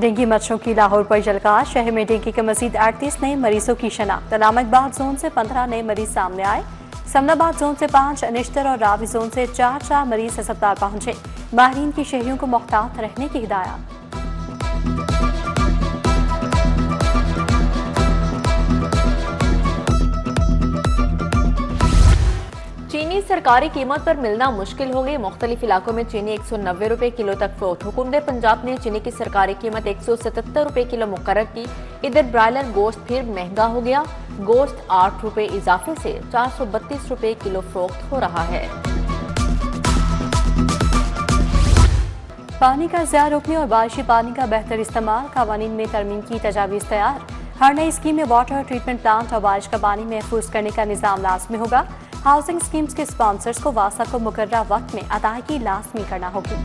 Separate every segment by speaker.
Speaker 1: Dengue मच्छरों की लाहौर पर जलकार। शहर में डेंगू के मजीद 38 नए मरीजों की शनाख्त। अलामाबाद जोन से 15 नए मरीज सामने आए। समनाबाद जोन से 5, अनिश्तर और रावी जोन से 4 मरीज अस्पताल पहुंचे। माहिरीन की शहरियों को मुहतात रहने की हिदायत।
Speaker 2: चीनी सरकारी कीमत पर मिलना मुश्किल हो गई। मुख्तलिफ इलाकों में चीनी 190 रुपए किलो तक फरोख्त। हुकूमत पंजाब ने चीनी की सरकारी कीमत 177 रुपए किलो मुकर्रर की। इधर ब्रायलर गोश्त फिर महंगा हो गया। गोश्त 8 रुपए इजाफे से 432 रुपए किलो फरोख्त हो रहा है।
Speaker 1: पानी का ज़िया रोकने और बारिशी पानी का बेहतर इस्तेमाल। कवानीन में तरमीम की तजावीज़ तैयार। हर नई स्कीम में वाटर ट्रीटमेंट प्लांट और बारिश का पानी महफूज करने का निज़ाम लाजमी होगा। हाउसिंग स्कीम्स के स्पॉन्सर्स को वासा को मुकर्ररा वक्त में अदायगी लाजमी करना होगी।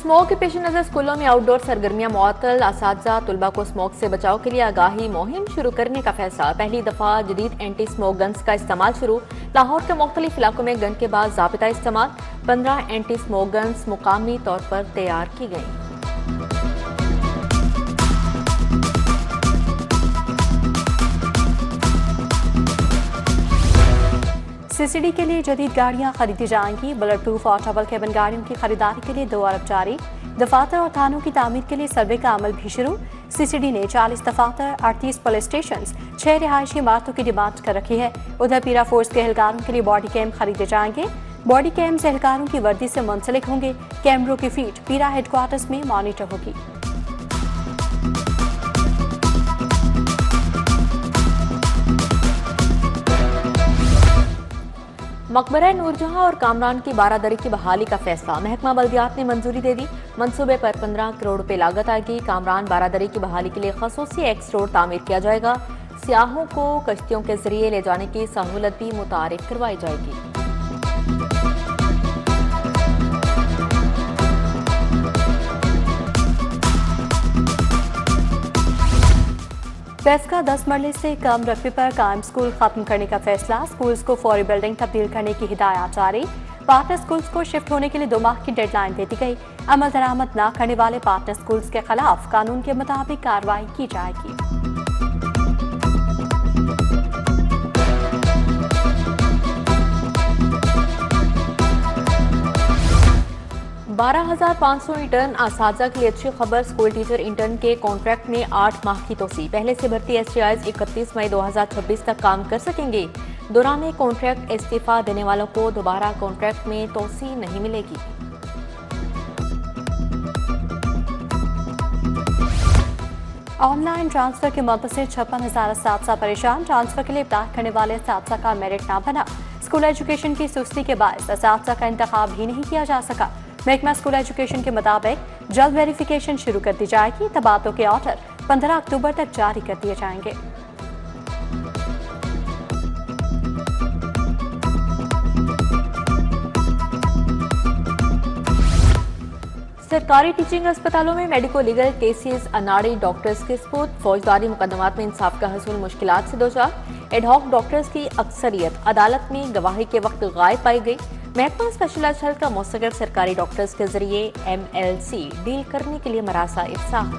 Speaker 2: स्मोक के पेश नजर स्कूलों में आउटडोर सरगर्मियां मुअत्तल। असातिज़ा तुलबा को स्मोक से बचाव के लिए आगाही मुहिम शुरू करने का फैसला। पहली दफा जदीद एंटी स्मोक गन्स का इस्तेमाल शुरू। लाहौर के मुख्तलिफ इलाकों में गन के बाद ज़ाबिता इस्तेमाल। 15 एंटी स्मोक गन्स मुकामी तौर पर तैयार की गई।
Speaker 1: सीसीडी के लिए जदीद गाड़ियां खरीदी जाएंगी। बुलेट प्रूफ और डबल केबिन गाड़ियों की खरीदारी के लिए 2 अरब जारी। दफातर और थानों की तामीर के लिए सर्वे का अमल भी शुरू। सीसीडी ने 40 दफातर, 38 पुलिस स्टेशन, 6 रिहायशी इमारतों की डिमांड कर रखी है। उधर पीरा फोर्स के एहलकारों के लिए बॉडी कैम खरीदे जाएंगे। बॉडी कैम एहलकारों की वर्दी से मुंसलिक होंगे। कैमरों की फीड पीरा हेडक्वार्टर्स में मॉनिटर होगी।
Speaker 2: मकबरा नूरजहां और कामरान की बारादरी की बहाली का फैसला। महकमा बल्दियात ने मंजूरी दे दी। मंसूबे पर 15 करोड़ रुपए लागत आएगी। कामरान बारादरी की बहाली के लिए खसूसी एक्स रोड तामीर किया जाएगा। सियाहों को कश्तियों के जरिए ले जाने की सहूलत भी मुतारिफ करवाई जाएगी।
Speaker 1: फैज का 10 मरले से कम रकबे पर कायम स्कूल खत्म करने का फैसला। स्कूल्स को फौरी बिल्डिंग तब्दील करने की हिदायत जारी। पार्टनर स्कूल्स को शिफ्ट होने के लिए 2 माह की डेडलाइन दे दी गई। अमल दरामद न करने वाले पार्टनर स्कूल्स के खिलाफ कानून के मुताबिक कार्रवाई की जाएगी।
Speaker 2: 12,500 इंटर्न असातिज़ा के लिए अच्छी खबर। स्कूल टीचर इंटर्न के कॉन्ट्रैक्ट में 8 माह की तोसी। पहले से भर्ती एसटीआईज 31 मई 2026 तक काम कर सकेंगे। दौरान कॉन्ट्रैक्ट इस्तीफा देने वालों को दोबारा कॉन्ट्रैक्ट में तोसी नहीं मिलेगी।
Speaker 1: ऑनलाइन ट्रांसफर के मदद से 56,000 असातिज़ा परेशान। ट्रांसफर के लिए अप्लाई करने वाले असातिज़ा का मेरिट ना बना। स्कूल एजुकेशन की सुस्ती के बायस असातिज़ा का इंतखाब ही नहीं किया जा सका। महकमा स्कूल एजुकेशन के मुताबिक जल्द वेरिफिकेशन शुरू कर दी जाएगी। तबादलों के ऑर्डर 15 अक्टूबर तक जारी कर दिए जाएंगे।
Speaker 2: सरकारी टीचिंग अस्पतालों में मेडिको लीगल केसेस अनाड़ी डॉक्टर्स के सपुर्द। फौजदारी मुकदमात में इंसाफ का हसूल मुश्किलात से दो चार। एडहॉक डॉक्टर्स की अक्सरियत अदालत में गवाही के वक्त गायब पाई गई। महकमा स्पेशलाइज्ड हेल्थ का मुस्तकिल सरकारी डॉक्टर्स के जरिए MLC डील करने के लिए मरासा इफ्साह।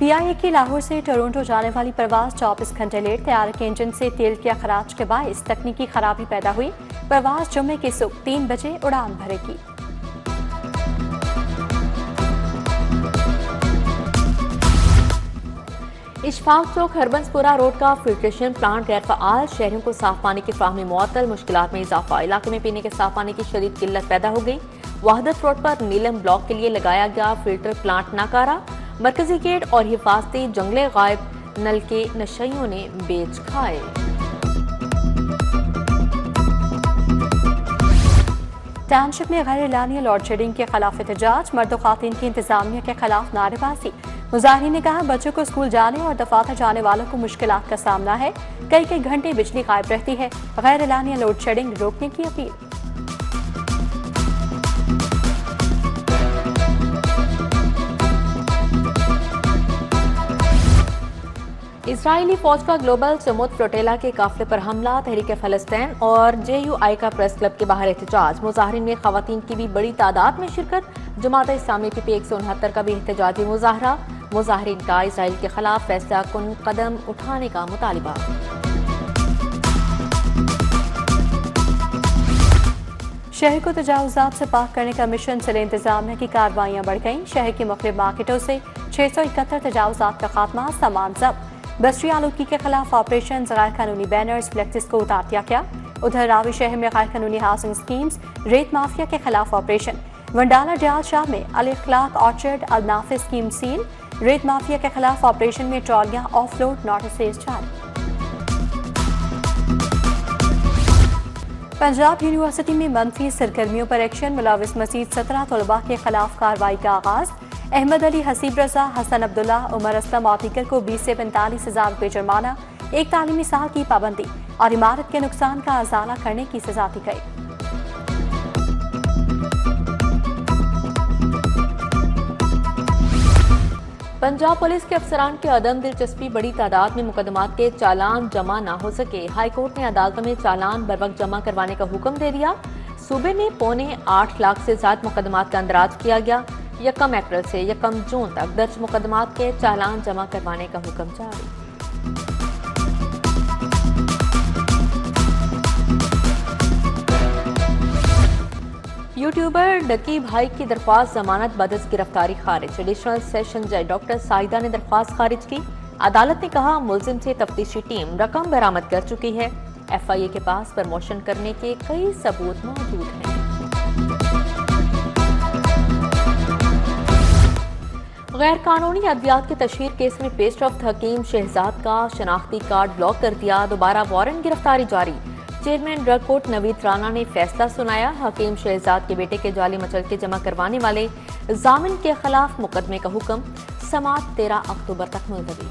Speaker 1: PIA की लाहौर से टोरंटो जाने वाली परवाज 24 घंटे लेट। तैयार के इंजन से तेल के अखराज के बायस तकनीकी खराबी पैदा हुई। परवाज जुम्मे की सुबह 3 बजे उड़ान भरेगी।
Speaker 2: इशफाक चौक हरबंसपुरा रोड का फिल्ट्रेशन प्लांट गैर फ़ाल। शहरियों को साफ पानी की फ्राहमी मुअत्तल। मुश्किलात में इजाफा। इलाके में पीने के साफ पानी की शदीद किल्लत पैदा हो गई। वहदत रोड पर नीलम ब्लॉक के लिए लगाया गया फिल्टर प्लांट नाकारा। मरकजी गेट और हिफाजती जंगले गायब। नल के नशइयों ने बेच खाए।
Speaker 1: टाउनशिप में गैर एलानिया लोड शेडिंग के खिलाफ एहतजाज। मर्द और खातन की इंतजामिया के खिलाफ नारेबाजी। मुजाहिरीन ने कहा बच्चों को स्कूल जाने और दफातर जाने वालों को मुश्किलात का सामना है। कई घंटे बिजली गायब रहती है। गैर एलानिया लोड शेडिंग रोकने की अपील।
Speaker 2: इजरायली फौज का ग्लोबल समूद फ्लोटेला के काफिले पर हमला, तहरीक फलस्तीन और JUI का प्रेस क्लब के बाहर एहतजाज। मुजाहरीन में खवातीन की भी बड़ी तादाद में शिरकत। जमात इस्लामी PP 169 का भी एहतजाजी मुजाहरा। मुजाहरीन का इसराइल के खिलाफ फैसला कुन कदम उठाने का मुतालिबा।
Speaker 1: शहर को तजावुजात से पाक करने का मिशन चले इंतजामिया की कार्रवाइयाँ बढ़ गईं। शहर की मुख्तलिफ मार्केटों से 671 तजावुजात का खात्मा, सामान जब्त। बस्ती आलूगी के खिलाफ ऑपरेशन, गैर कानूनी बैनर्स फ्लेक्सिस को उतार दिया गया। उधर रावी शहर में गैर कानूनी हाउसिंग स्कीम्स, रेत माफिया के खिलाफ ऑपरेशन। वंडाला डियाल शाह में अल इखलाक ऑर्चर्ड अल नाफिस स्कीम सील। रेत माफिया के खिलाफ ऑपरेशन में ट्रॉलियां ऑफलोड नोटिस जारी। पंजाब यूनिवर्सिटी में मनफी सरगर्मियों पर एक्शन, मुलाविस मजीद 17 तलबा के खिलाफ कार्रवाई का आगाज। अहमद अली, हसीब रजा, हसन अब्दुल्ला, उमर असलम और दीगर को 20 से 45 हज़ार रुपये जुर्माना, एक तालीमी साल की पाबंदी और इमारत के नुकसान का अजाला करने की सजा दी गई।
Speaker 2: पंजाब पुलिस के अफसरान के अदम दिलचस्पी, बड़ी तादाद में मुकदमात के चालान जमा न हो सके। हाईकोर्ट ने अदालतों में चालान बर वक्त जमा करवाने का हुक्म दे दिया। सूबे में 8.25 लाख से ज्यादा मुकदमात का अंदराज किया गया। 1 अप्रैल से 1 जून तक दर्ज मुकदमात के चालान जमा करवाने का हुक्म जारी। यूट्यूबर डकी भाई की दरख्वास्त जमानत बदस गिरफ्तारी खारिज। एडिशनल सेशन जज डॉक्टर साहिदा ने दरख्वास्त खारिज की। अदालत ने कहा मुलजिम से तफ्तीशी टीम रकम बरामद कर चुकी है। FIA के पास प्रमोशन करने के कई सबूत मौजूद हैं। गैर कानूनी अद्वियात के तशहीर केस में पेशरफ्त हकीम शहजाद का शनाख्ती कार्ड ब्लॉक कर दिया। दोबारा वारंट गिरफ्तारी जारी। Chairman drug court Naveed Rana ने फैसला सुनाया। हकीम शहजाद के बेटे के जाली मचलके जमा करवाने वाले जामिन के खिलाफ मुकदमे का हुक्म, समाअत 13 अक्टूबर तक मुलतवी।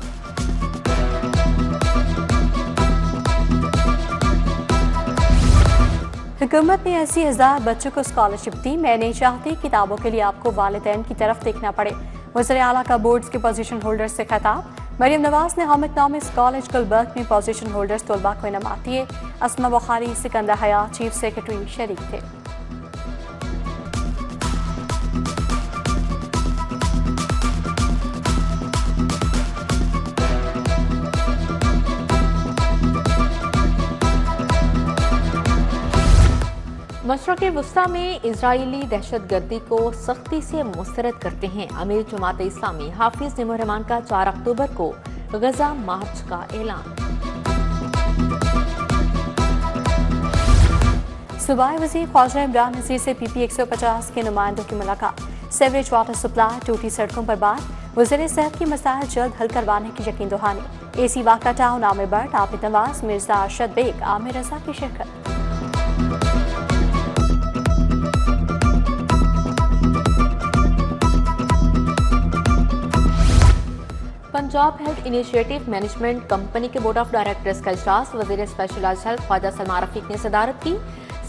Speaker 1: हुकूमत ने 80,000 बच्चों को स्कॉलरशिप दी। मैं नहीं चाहती किताबों के लिए आपको वालिदैन की तरफ देखना पड़े। वज़ीर आला का बोर्ड्स के पोजीशन होल्डर्स से खिताब। मरियम नवाज ने होम इकनॉमिक्स कॉलेज गुलबर्ग में पोजीशन होल्डर्स तलबा को इनामात दिए। अस्मा बुखारी, सिकंदर हयात चीफ सेक्रेटरी शरीक थे।
Speaker 2: मशरक़ वस्ता में इजरायली दहशतगर्दी को सख्ती से मुस्तरद करते हैं। अमीर जमात इस्लामी हाफिज निमोर रहमान का 4 अक्टूबर को गजा मार्च का ऐलान।
Speaker 1: सूबाई वज़ीर ख्वाजा इमरान नज़ीर से PP 150 के नुमाइंदों की मुलाकात। सेवरेज वाटर सप्लाई, टूटी सड़कों पर बात। वज़ीर सेहत की मसाइल जल्द हल करवाने की यकीन दहानी। AC वाका टाउन आमिर भट्ट, आबिद नवाज, मिर्जा अरशद बेग, आमिर रजा की शिरकत।
Speaker 2: Punjab health initiative management company के बोर्ड ऑफ डायरेक्टर्स का इजलास वज़ीर स्पेशलाइज्ड हेल्थ ख्वाजा सलमान रफीक ने सदारत की।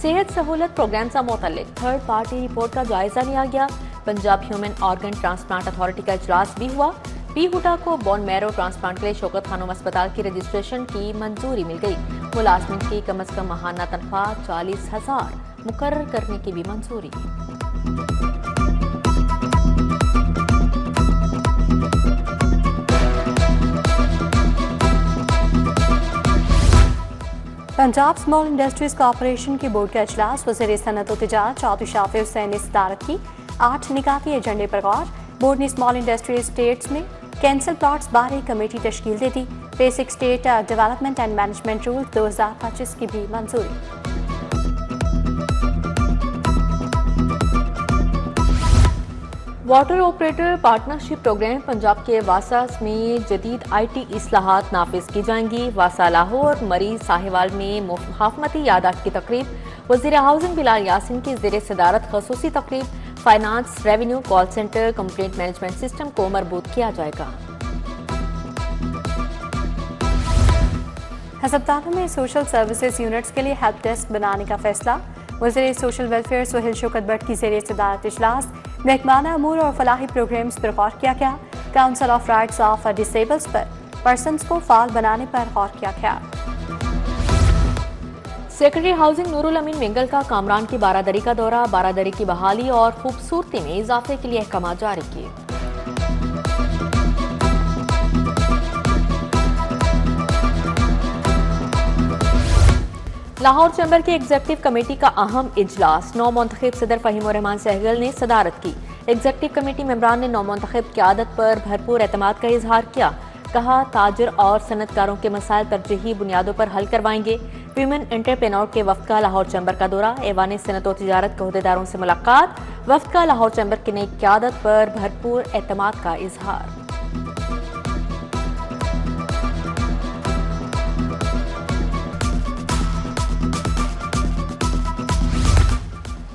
Speaker 2: सेहत सहूलत प्रोग्राम से मुतल्लिक थर्ड पार्टी रिपोर्ट का जायजा लिया गया। Punjab human organ transplant authority का इजलास भी हुआ। पी हुडा को बोन मैरो ट्रांसप्लांट के लिए शौकत खानोम अस्पताल की रजिस्ट्रेशन की मंजूरी मिल गई। मुलाजमिन की कम अज कम माहाना तनख्वाह 40,000 मुकर्रर करने की भी मंजूरी।
Speaker 1: पंजाब स्मॉल इंडस्ट्रीज कॉर्पोरेशन के बोर्ड का इजलास। वज़ीर सनअत व तिजारत चौधरी शाफिर हुसैन ने सदारत की। 8 निकाती एजेंडे पर गौर। बोर्ड ने स्मॉल इंडस्ट्री स्टेट्स में कैंसल प्लॉट्स बारे कमेटी तश्कील दे दी। Basic state development and management rule 2025 की भी मंजूरी।
Speaker 2: Water operator partnership programme Punjab के वासा में जदीद IT इस्लाहात नाफिज की जाएंगी। वासा लाहौर मरी साहिवाल में मुफाहमती यादाश्त की तकरीब। वज़ीर हाउसिंग बिलाल यासिन की ज़ेर सदारत खसूसी तकरीब। Finance, revenue, call centre, complaint management system को मरबूत किया जाएगा।
Speaker 1: हस्पतालों में सोशल सर्विसेज यूनिट्स के लिए हेल्प डेस्क बनाने का फैसला। वज़ीर सोशल वेलफेयर सुहेल शौकत भट्ट की ज़ेर सदारत इजलास। महकमाना अमूर और फलाही प्रोग्राम्स पर गौर किया गया। Council of rights of disables पर पर्सन्स को फाल बनाने पर गौर किया गया।
Speaker 2: सेक्रेटरी हाउसिंग नूरुल अमीन मिंगल का कामरान की बारादरी का दौरा, बारादरी की बहाली और खूबसूरती में इजाफे के लिए अहकाम जारी किए। लाहौर चैम्बर की एग्जेक्टिव कमेटी का अहम इजलास नौ मुंतखब सदर फहीम उर रहमान सहगल ने सदारत की। एग्जेक्टिव कमेटी मेंबरान ने नौ मुंतखब क़यादत पर भरपूर एतमाद का इजहार किया। कहा ताजर और सनतकारों के मसाइल तरजीही बुनियादों पर हल करवाएंगे। वीमेन एंटरप्रेन्योर के वफ्द का लाहौर चैम्बर का दौरा, ऐवान सनत और तिजारत के अहदेदारों से मुलाकात, वफ्द का लाहौर चैम्बर की नई क़यादत पर भरपूर एतमाद का इजहार।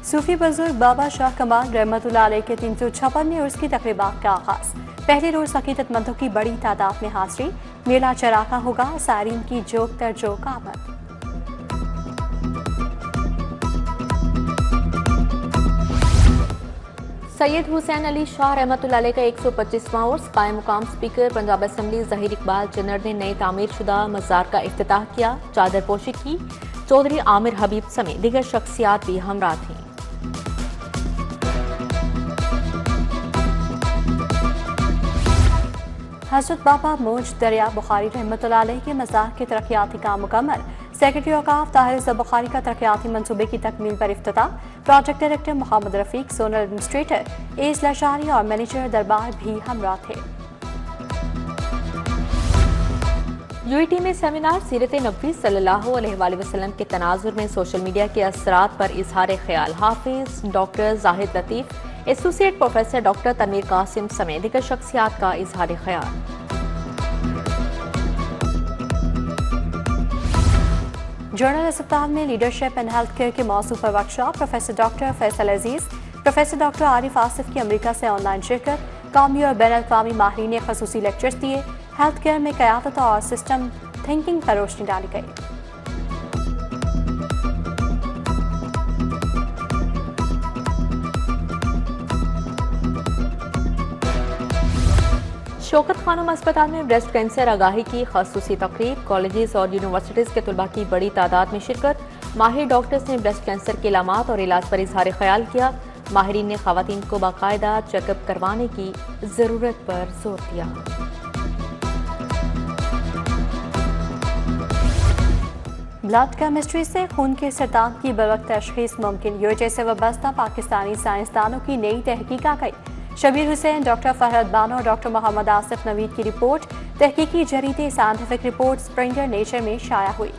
Speaker 1: सूफी बुजुर्ग बाबा शाह कमाल रहमतुल्लाह अलैह के 356वें उर्स की तकरीबात का आगाज। पहले रोज अकीदतमंदों की बड़ी तादाद में हाजिरी, मेला चरागा होगा, सारीन की जोक तर जोक आमद।
Speaker 2: सैयद हुसैन अली शाह रहमतुल्लाह अलैह का 125वां उर्स, पाए मुकाम स्पीकर पंजाब असम्बली ज़हीर इकबाल चन्नर ने नए तामीर शुदा मज़ार का इफ्तिताह किया, चादर पोशी की। चौधरी आमिर हबीब समेत दीगर शख्सियात भी हमरा थीं।
Speaker 1: हजरत बाबा मोज दरिया बुखारी रहमतुल्लाह अलैह के मज़ार के तरक्याती काम मुकम्मल। सेक्रेटरी औकाफ ताहिर ज़ बुखारी का तरक्याती मंसूबे की तकमील पर इफ्तिताह। Project director Mohammad Rafiq, zonal administrator S Lashari और मैनेजर दरबार भी हमरा थे।
Speaker 2: यूईटी में सेमिनार सीरत नबी सल्लल्लाहु अलैहि वसल्लम के तनाजुर में सोशल मीडिया के असरात पर इजहार ख्याल। Hafiz doctor Zahid Latif, associate professor doctor Tanveer Qasim समेत दीगर शख्सियात का इजहार ख्याल।
Speaker 1: जर्नल अस्पताल में लीडरशिप एंड हेल्थ केयर के मौजू पर वर्कशॉप। प्रोफेसर डॉक्टर फैसल अजीज, प्रोफेसर डॉक्टर आरिफ आसिफ की अमेरिका से ऑनलाइन शिरकत। कौमी और बैन अल-अक़वामी माहिरीन ने ख़ुसूसी लेक्चर्स दिए। हेल्थ केयर में क़यादत और सिस्टम थिंकिंग पर रोशनी डाली गई।
Speaker 2: शौकत खानम अस्पताल में ब्रेस्ट कैंसर आगाही की ख़ासूसी तकरीब। कॉलेजेस और यूनिवर्सिटीज़ के तलबा की बड़ी तादाद में शिरकत। माहिर डॉक्टर्स ने ब्रेस्ट कैंसर के इलामात और इलाज पर इजहार ख्याल किया। माहिरीन ने ख़वातीन को बाकायदा चेकअप करवाने की ज़रूरत पर जोर दिया।
Speaker 1: ब्लड केमिस्ट्री से खून के सरतान की बरवक्त तशख़ीस मुमकिन, यूएचए से वाबस्ता पाकिस्तानी साइंसदानों की नई तहकीक आ गई। शबीर हुसैन, डॉक्टर फहद बानो और डॉक्टर मोहम्मद आसिफ नवीद की रिपोर्ट तहकीकी जरीदे साइंटिफिक रिपोर्ट स्प्रिंगर नेचर में शाया हुई।